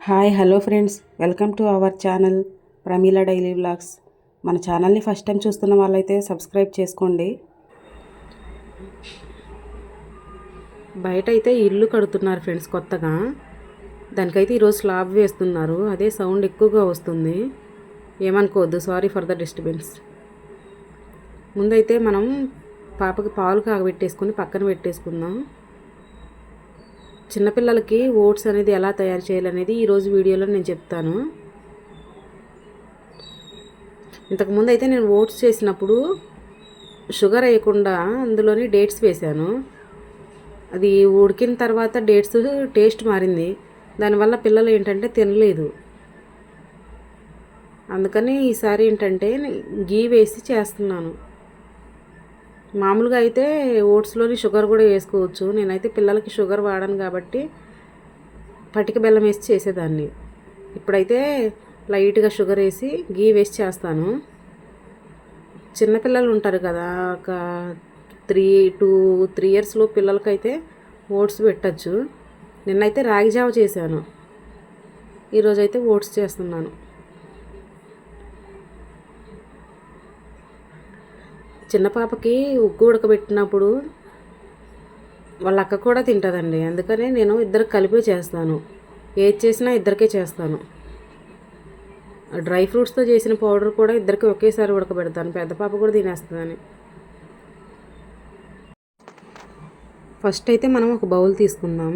Hi hello friends, welcome to our channel Pramila daily vlogs. మన ఛానల్ని first time చూస్తున్న వాళ్ళైతే సబ్స్క్రైబ్ చేసుకోండి. బయట అయితే ఇల్లు కడుతున్నారు ఫ్రెండ్స్ కొత్తగా. దానికైతే ఈరోజు స్లాబ్ వేస్తున్నారు. అదే సౌండ్ ఎక్కువగా వస్తుంది, ఏమనుకోవద్దు, సారీ ఫర్ ద డిస్టర్బెన్స్. ముందైతే మనం పాపకి పాలు కాగబెట్టేసుకొని పక్కన పెట్టేసుకుందాం. చిన్నపిల్లలకి ఓట్స్ అనేది ఎలా తయారు చేయాలనేది ఈరోజు వీడియోలో నేను చెప్తాను. ఇంతకుముందు అయితే నేను ఓట్స్ చేసినప్పుడు షుగర్ వేయకుండా అందులోని డేట్స్ వేశాను. అది ఉడికిన తర్వాత డేట్స్ టేస్ట్ మారింది. దానివల్ల పిల్లలు ఏంటంటే తినలేదు. అందుకని ఈసారి ఏంటంటే గీ వేసి చేస్తున్నాను. మామూలుగా అయితే ఓట్స్లోని షుగర్ కూడా వేసుకోవచ్చు. నేనైతే పిల్లలకి షుగర్ వాడను కాబట్టి పటిక బెల్లం వేసి చేసేదాన్ని. ఇప్పుడైతే లైట్గా షుగర్ వేసి గీ వేసి చేస్తాను. చిన్నపిల్లలు ఉంటారు కదా, ఒక 3 ఇయర్స్లో పిల్లలకైతే ఓట్స్ పెట్టచ్చు. నిన్నైతే రాగి జావ చేశాను, ఈరోజైతే ఓట్స్ చేస్తున్నాను. చిన్న పాపకి ఉగ్గు ఉడకబెట్టినప్పుడు వాళ్ళ అక్క కూడా తింటుందండి. అందుకనే నేను ఇద్దరికి కలిపి చేస్తాను. ఏది చేసినా ఇద్దరికే చేస్తాను. డ్రై ఫ్రూట్స్తో చేసిన పౌడర్ కూడా ఇద్దరికి ఒకేసారి ఉడకబెడతాను, పెద్ద పాప కూడా తినేస్తుందని. ఫస్ట్ అయితే మనం ఒక బౌల్ తీసుకుందాం.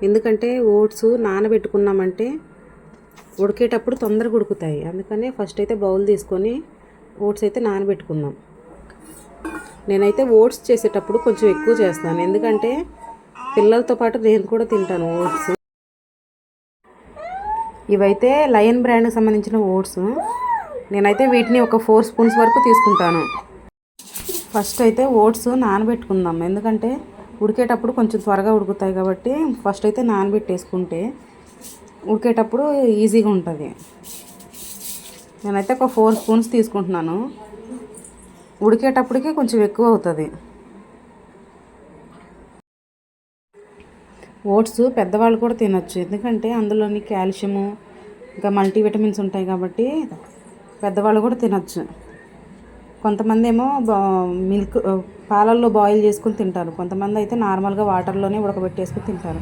ఎందుకంటే ఓట్స్ నానబెట్టుకున్నామంటే ఉడికేటప్పుడు తొందరగా ఉడుకుతాయి. అందుకనే ఫస్ట్ అయితే బౌల్ తీసుకొని ఓట్స్ అయితే నానబెట్టుకుందాం. నేనైతే ఓట్స్ చేసేటప్పుడు కొంచెం ఎక్కువ చేస్తాను, ఎందుకంటే పిల్లలతో పాటు నేను కూడా తింటాను ఓట్స్. ఇవైతే లయన్ బ్రాండ్కి సంబంధించిన ఓట్స్. నేనైతే వీటిని ఒక 4 స్పూన్స్ వరకు తీసుకుంటాను. ఫస్ట్ అయితే ఓట్స్ నానబెట్టుకుందాం, ఎందుకంటే ఉడికేటప్పుడు కొంచెం త్వరగా ఉడుకుతాయి కాబట్టి ఫస్ట్ అయితే నానబెట్టేసుకుంటే ఉడికేటప్పుడు ఈజీగా ఉంటుంది. నేనైతే ఒక 4 స్పూన్స్ తీసుకుంటున్నాను. ఉడికేటప్పటికి కొంచెం ఎక్కువ అవుతుంది. ఓట్స్ పెద్దవాళ్ళు కూడా తినొచ్చు, ఎందుకంటే అందులోని కాల్షియము ఇంకా మల్టీవిటమిన్స్ ఉంటాయి కాబట్టి పెద్దవాళ్ళు కూడా తినొచ్చు. కొంతమంది ఏమో మిల్క్ పాలల్లో బాయిల్ చేసుకుని తింటారు, కొంతమంది అయితే నార్మల్గా వాటర్లోనే ఉడకబెట్టేసుకుని తింటారు.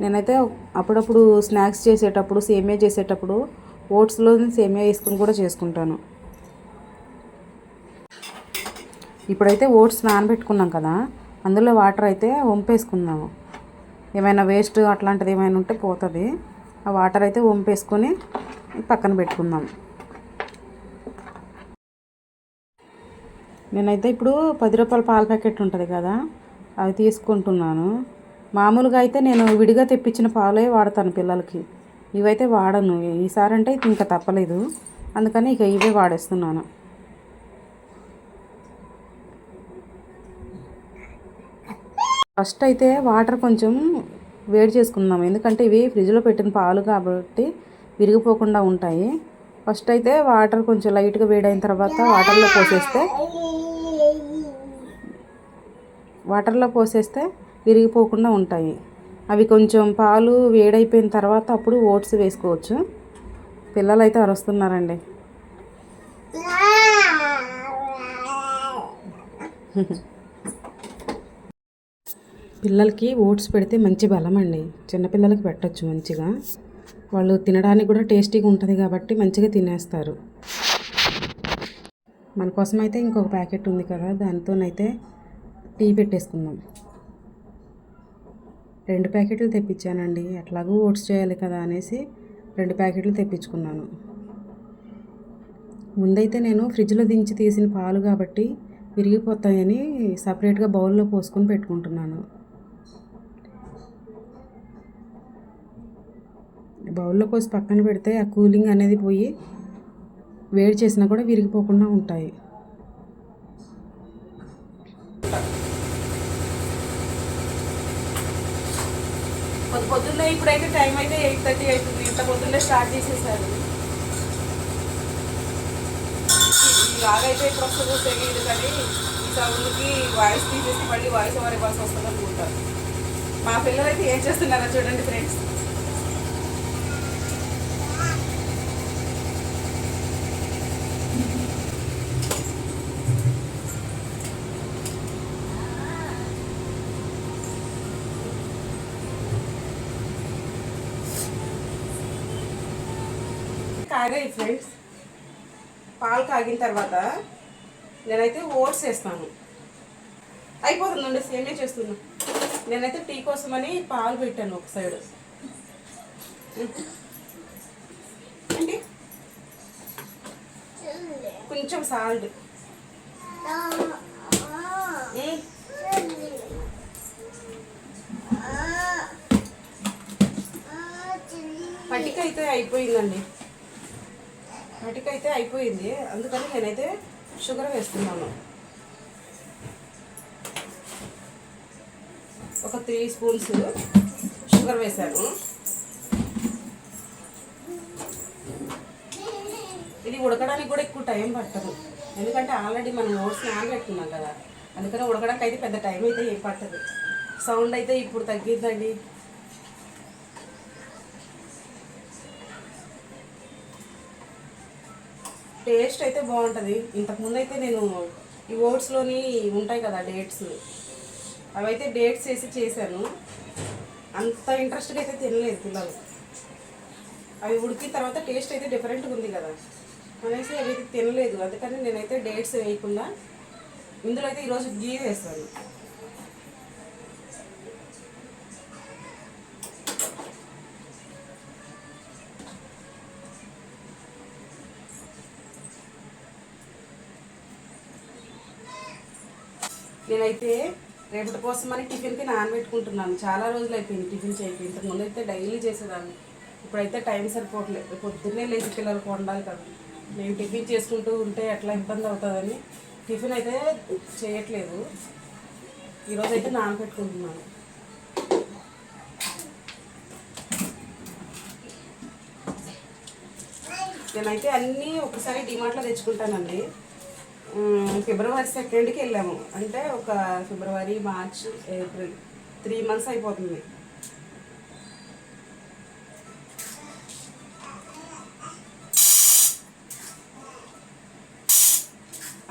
నేనైతే అప్పుడప్పుడు స్నాక్స్ చేసేటప్పుడు, సేమియా చేసేటప్పుడు ఓట్స్లో సేమియా వేసుకుని కూడా చేసుకుంటాను. ఇప్పుడైతే ఓట్స్ నానబెట్టుకున్నాం కదా, అందులో వాటర్ అయితే వంపేసుకుందాము. ఏమైనా వేస్ట్ అట్లాంటిది ఏమైనా ఉంటే పోతుంది. ఆ వాటర్ అయితే వంపేసుకొని పక్కన పెట్టుకుందాం. నేనైతే ఇప్పుడు 10 రూపాయల పాల ప్యాకెట్ ఉంటుంది కదా, అవి తీసుకుంటున్నాను. మామూలుగా అయితే నేను విడిగా తెప్పించిన పాలే వాడతాను పిల్లలకి. ఇవైతే వాడను. ఈసారి అంటే ఇంకా తప్పలేదు, అందుకని ఇక ఇవే వాడేస్తున్నాను. ఫస్ట్ అయితే వాటర్ కొంచెం వేడి చేసుకుందాం, ఎందుకంటే ఇవి ఫ్రిడ్జ్లో పెట్టిన పాలు కాబట్టి విరిగిపోకుండా ఉంటాయి. ఫస్ట్ అయితే వాటర్ కొంచెం లైట్గా వేడైన తర్వాత వాటర్లో పోసేస్తే విరిగిపోకుండా ఉంటాయి. అవి కొంచెం పాలు వేడైపోయిన తర్వాత అప్పుడు ఓట్స్ వేసుకోవచ్చు. పిల్లలు అయితే అరుస్తున్నారండి. పిల్లలకి ఓట్స్ పెడితే మంచి బలం అండి. చిన్నపిల్లలకి పెట్టచ్చు మంచిగా, వాళ్ళు తినడానికి కూడా టేస్టీగా ఉంటుంది కాబట్టి మంచిగా తినేస్తారు. మన కోసం అయితే ఇంకొక ప్యాకెట్ ఉంది కదా, దానితోనైతే టీ పెట్టేసుకుందాం. 2 ప్యాకెట్లు తెప్పించానండి. ఎట్లాగూ ఓట్స్ చేయాలి కదా అనేసి 2 ప్యాకెట్లు తెప్పించుకున్నాను. ముందైతే నేను ఫ్రిడ్జ్లో దించి తీసిన పాలు కాబట్టి విరిగిపోతాయని సపరేట్గా బౌల్లో పోసుకొని పెట్టుకుంటున్నాను. బౌల్లో పోసి పక్కన పెడితే ఆ కూలింగ్ అనేది పోయి వేడి చేసినా కూడా విరిగిపోకుండా ఉంటాయి. పొద్దున్నే ఇప్పుడైతే టైం అయితే 8:30 అవుతుంది. ఇంత పొద్దున్నే స్టార్ట్ చేసేసారు. ఇలాగైతే ఇప్పుడు వస్తుందో తెలియదు, కానీ సౌండ్కి వాయిస్ తీసేసి మళ్ళీ వాయిస్ ఓవర్ ఇవ్వాల్సి వస్తుంది అనుకుంటారు. మా పిల్లలు అయితే ఏం చేస్తున్నారో చూడండి ఫ్రెండ్స్. కాగాయి ఫ్రెండ్స్. పాలు కాగిన తర్వాత నేనైతే ఓట్స్ వేస్తాను. అయిపోతుందండి, సేమే చేస్తున్నా. నేనైతే టీ కోసమని పాలు పెట్టాను ఒక సైడ్. ఏంటి కొంచెం సాల్ట్, పటిక అయితే అయిపోయిందండి. పటిక అయితే అయిపోయింది, అందుకని నేనైతే షుగర్ వేస్తున్నాను. ఒక 3 స్పూన్స్ షుగర్ వేసాను. ఇది ఉడకడానికి కూడా ఎక్కువ టైం పట్టదు, ఎందుకంటే ఆల్రెడీ మనం ఓట్స్ నానబెట్టుకున్నాం కదా, అందుకని ఉడకడానికి అయితే పెద్ద టైం అయితే ఏం పట్టదు. సౌండ్ అయితే ఇప్పుడు తగ్గిద్దండి. టేస్ట్ అయితే బాగుంటుంది. ఇంతకుముందు అయితే నేను ఈ ఓట్స్లోని ఉంటాయి కదా డేట్స్, అవైతే డేట్స్ వేసి చేశాను. అంత ఇంట్రెస్ట్గా అయితే తినలేదు పిల్లలు. అవి ఉడికిన తర్వాత టేస్ట్ అయితే డిఫరెంట్గా ఉంది కదా అనేసి అవి అయితే తినలేదు. అందుకని నేనైతే డేట్స్ వేయకుండా ఇందులో అయితే ఈరోజు గీ వేస్తాను. నేనైతే రేపటి కోసమని టిఫిన్కి నానబెట్టుకుంటున్నాను. చాలా రోజులు అయిపోయింది టిఫిన్ చేయకపోయి. ఇంతకుముందు అయితే డైలీ చేసేదాన్ని, ఇప్పుడైతే టైం సరిపోవట్లేదు. పొద్దున్నే లేచి పిల్లలకు వండాలి కదా, నేను టిఫిన్ చేసుకుంటూ ఉంటే ఎట్లా ఇబ్బంది అవుతుందని టిఫిన్ అయితే చేయట్లేదు. ఈరోజు అయితే నానబెట్టుకుంటున్నాను. నేనైతే అన్నీ ఒకసారి డిమార్ట్లో తెచ్చుకుంటానండి. ఫిబ్రవరి 2కి వెళ్ళాము, అంటే ఒక ఫిబ్రవరి, మార్చ్, ఏప్రిల్ 3 months అయిపోతుంది.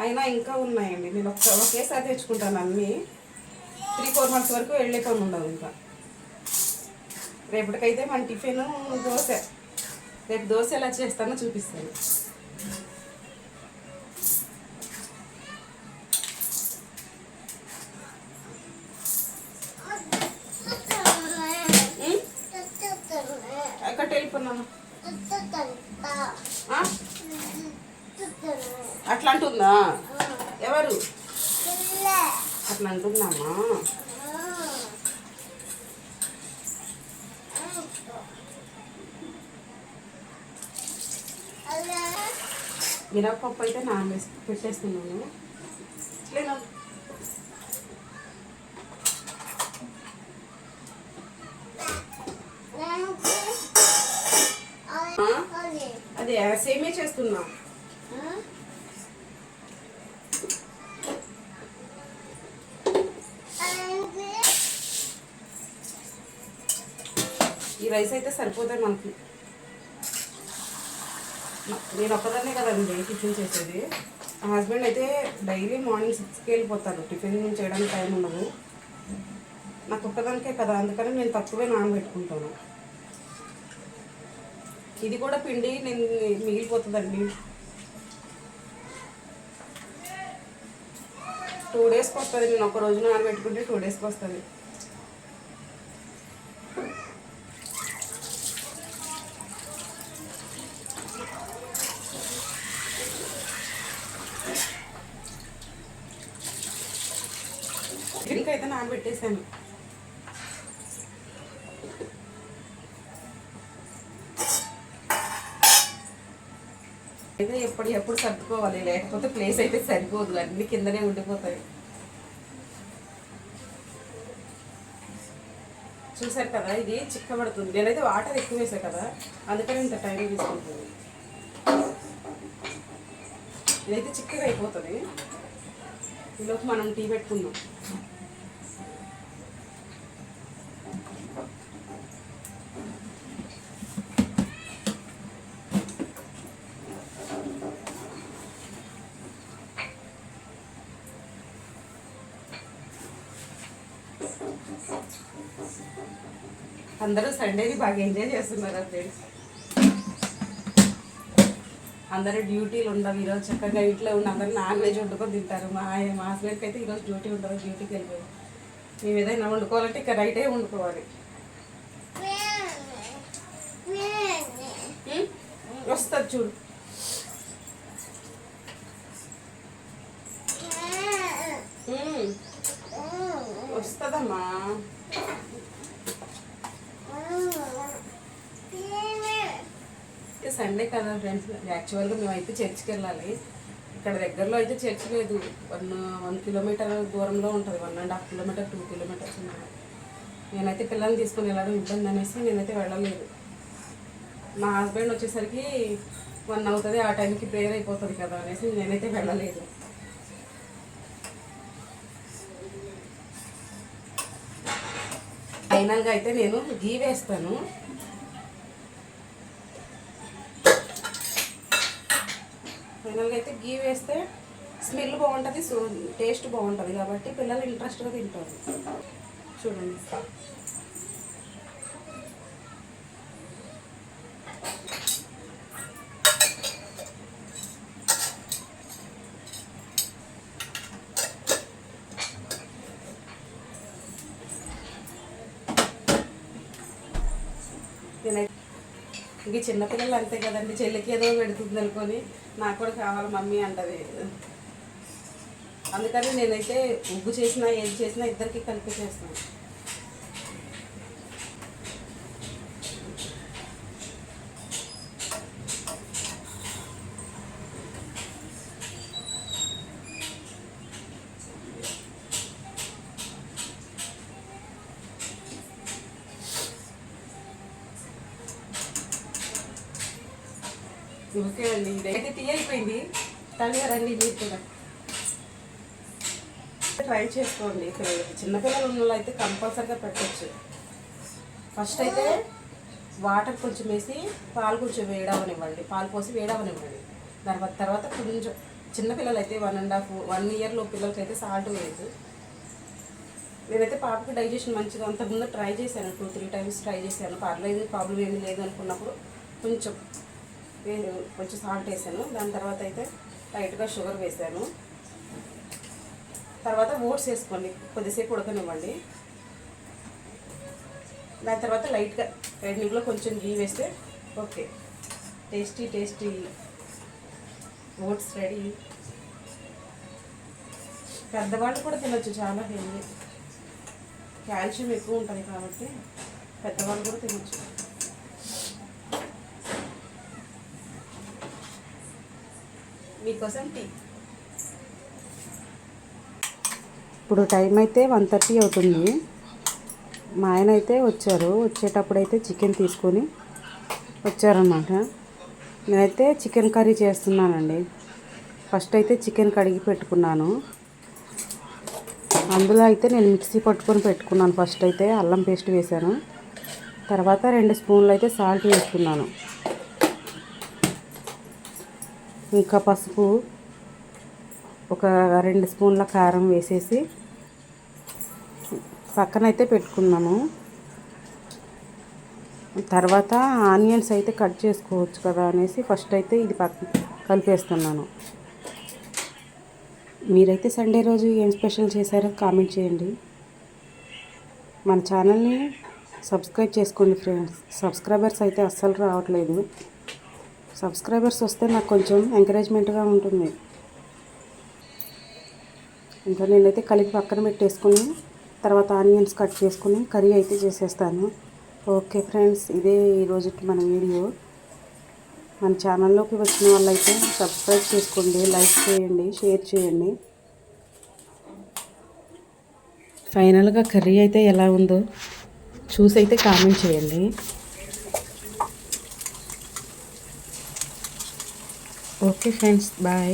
అయినా ఇంకా ఉన్నాయండి. నేను ఒకేసారి తెచ్చుకుంటాను అన్నీ. 3-4 months వరకు వెళ్ళే పని ఉండదు. ఇంకా రేపటికైతే మన టిఫిన్ దోశ. రేపు దోశ ఎలా చేస్తానో చూపిస్తాను. ఎక్కడ వెళ్ళిపోన్నాను అట్లా అంటుందా? ఎవరు అట్లా అంటున్నామా? మిరపప్పు అయితే నానబెట్టి పెట్టేస్తున్నాను. లేదా అదే సేమే చేస్తున్నా. ఈ రైస్ అయితే సరిపోతాయి మనకి. నేను ఒక్కదాన్నే కదండి టిఫిన్ చేసేది. మా హస్బెండ్ అయితే డైలీ మార్నింగ్ 6కి వెళ్ళిపోతారు. టిఫిన్ చేయడానికి టైం ఉండదు. నాకు ఒక్కదానికే కదా, అందుకని నేను తక్కువే నానబెట్టుకుంటాను. ఇది కూడా పిండి నేను మిగిలిపోతుందండి. 2 daysకి వస్తుంది. నేను ఒక రోజు నానబెట్టుకుంటే 2 daysకి వస్తుంది. ఇంకైతే నానబెట్టేసాను. అయితే ఎప్పుడు సర్దుకోవాలి, లేకపోతే ప్లేస్ అయితే సరిపోదు, అన్ని కిందనే ఉండిపోతాయి. చూసారు కదా, ఇది చిక్కబడుతుంది. నేనైతే వాటర్ ఎక్కువ వేసా కదా, అందుకని ఇంత టైం తీసుకుంటుంది. ఇదైతే చిక్కగా అయిపోతుంది. ఈలోపు మనం టీ పెట్టుకుందాం. అందరూ సండేని బాగా ఎంజాయ్ చేస్తున్నారు ఫ్రెండ్స్. అందరూ డ్యూటీలు ఉండవు ఈరోజు, చక్కగా ఇంట్లో ఉన్న అందరూ నాన్ వెజ్ వండుకొని తింటారు. మా హస్బెండ్కి అయితే ఈరోజు డ్యూటీ ఉండదు, డ్యూటీకి వెళ్ళిపోయి. మేము ఏదైనా వండుకోవాలంటే ఇక రైటే వండుకోవాలి. వస్తుంది చూడు. వస్తుందమ్మా. సండే కదా ఫ్రెండ్స్, యాక్చువల్గా మేమైతే చర్చికి వెళ్ళాలి. ఇక్కడ దగ్గరలో అయితే చర్చ్ లేదు. 1 కిలోమీటర్ దూరంలో ఉంటుంది, 1.5 కిలోమీటర్ 2 కిలోమీటర్స్ ఉన్నాయి. నేనైతే పిల్లల్ని తీసుకుని వెళ్ళడం ఇబ్బంది అనేసి నేనైతే వెళ్ళలేదు. మా హస్బెండ్ వచ్చేసరికి 1 అవుతుంది, ఆ టైంకి ప్రేయర్ అయిపోతుంది కదా అనేసి నేనైతే వెళ్ళలేదు. ఫైనల్గా అయితే నేను గీ వేస్తాను. ఫైనల్గా అయితే గీ వేస్తే స్మెల్ బాగుంటుంది, టేస్ట్ బాగుంటుంది కాబట్టి పిల్లలు ఇంట్రెస్ట్గా తింటారు. చూడండి. ఇంక చిన్నపిల్లలు అంతే కదండి, చెల్లికి ఏదో పెడుతుంది అనుకొని నాకు కూడా కావాలి మమ్మీ అంటది. అందుకని నేనైతే ఉగ్గు చేసినా ఏది చేసినా ఇద్దరికి కలిపి చేస్తాను. ఓకే అండి, ఇదైతే టీ అయిపోయింది. తల్లి రండి మీరు కూడా ట్రై చేసుకోండి. చిన్నపిల్లలు ఉన్న అయితే కంపల్సరీగా పెట్టచ్చు. ఫస్ట్ అయితే వాటర్ కొంచెం వేసి పాలు కొంచెం వేడవనివ్వండి, పాలు పోసి వేడవనివ్వండి. తర్వాత కొంచెం చిన్నపిల్లలు అయితే 1 ఇయర్లో పిల్లలకి అయితే సాల్ట్ వేయద్దు. నేనైతే పాపకి డైజెషన్ మంచిగా అంతకుముందు ట్రై చేశాను, 2-3 టైమ్స్ ట్రై చేశాను. పర్లేదు, ప్రాబ్లం ఏమీ లేదు అనుకున్నప్పుడు కొంచెం సాల్ట్ వేసాను. దాని తర్వాత అయితే లైట్గా షుగర్ వేసాను. తర్వాత ఓట్స్ వేసుకోండి, కొద్దిసేపు ఉడకనివ్వండి. దాని తర్వాత లైట్గా వేడి నీళ్ళలో కొంచెం గీ వేస్తే ఓకే, టేస్టీ ఓట్స్ రెడీ. పెద్దవాళ్ళు కూడా తినొచ్చు, చాలా హెల్దీ, కాల్షియం ఎక్కువ ఉంటుంది కాబట్టి పెద్దవాళ్ళు కూడా తినొచ్చు. మీకోసం టీ. ఇప్పుడు టైం అయితే 1:30 అవుతుంది. మా ఆయన అయితే వచ్చేటప్పుడు అయితే చికెన్ తీసుకొని వచ్చారన్నమాట. నేనైతే చికెన్ కర్రీ చేస్తున్నానండి. ఫస్ట్ అయితే చికెన్ కడిగి పెట్టుకున్నాను. అందులో అయితే నేను మిక్సీ పట్టుకొని పెట్టుకున్నాను. ఫస్ట్ అయితే అల్లం పేస్ట్ వేసాను. తర్వాత 2 స్పూన్లు అయితే సాల్ట్ వేసుకున్నాను. ఇంకా పసుపు, ఒక 2 స్పూన్ల కారం వేసేసి పక్కనైతే పెట్టుకున్నాము. తర్వాత ఆనియన్స్ అయితే కట్ చేసుకోవచ్చు కదా అనేసి ఫస్ట్ అయితే ఇది కలిపేస్తున్నాను. మీరైతే సండే రోజు ఏం స్పెషల్ చేశారో కామెంట్ చేయండి. మన ఛానల్ని సబ్స్క్రైబ్ చేసుకోండి ఫ్రెండ్స్. సబ్స్క్రైబర్స్ అయితే అస్సలు రావట్లేదు. సబ్స్క్రైబర్స్ వస్తే నాకు కొంచెం ఎంకరేజ్మెంట్గా ఉంటుంది. ఇంకా నేనైతే కలిపి పక్కన పెట్టేసుకుని తర్వాత ఆనియన్స్ కట్ చేసుకుని కర్రీ అయితే చేసేస్తాను. ఓకే ఫ్రెండ్స్, ఇదే ఈరోజు మన వీడియో. మన ఛానల్లోకి వచ్చిన వాళ్ళైతే సబ్స్క్రైబ్ చేసుకోండి, లైక్ చేయండి, షేర్ చేయండి. ఫైనల్గా కర్రీ అయితే ఎలా ఉందో చూసి అయితే కామెంట్ చేయండి. Okay friends, bye.